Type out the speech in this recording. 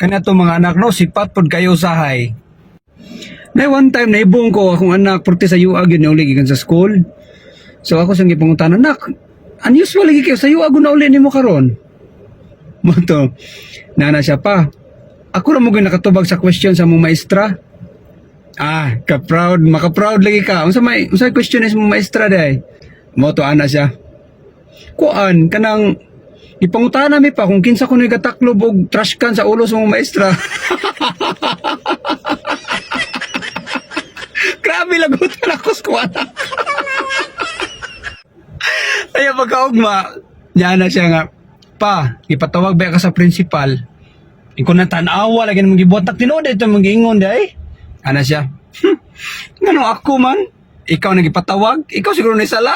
Kana to mga anak no, sipat pod kayo usahay. Na one time naibong ko akong anak porte sa UAG yun uli gikan sa school. So ako sang gipangutanan, nak, unusual lagi kayo sa UAG na uli nimo karon. Mo to. Nana siya pa. Ako ra mo gyud nakatubag sa question sa mong maestra. Ah, ka-proud, maka-proud lagi ka. Unsa question is mong maestra day? Mo to ana siya. Kuan kanang ipangutana mi pa kung kinsa ko nagataklob og trash can sa ulo sa mong maestra. Grabe lagutan ako sa kuwana. Ay pagkaugma, niya na siya nga, pa, ipatawag ba ka sa principal? Ikaw na tanawa, lagi namang gibuhat tinood ito mong giingon day. Ana siya, ngano ako man? Ikaw nagipatawag? Ikaw siguro ni sala.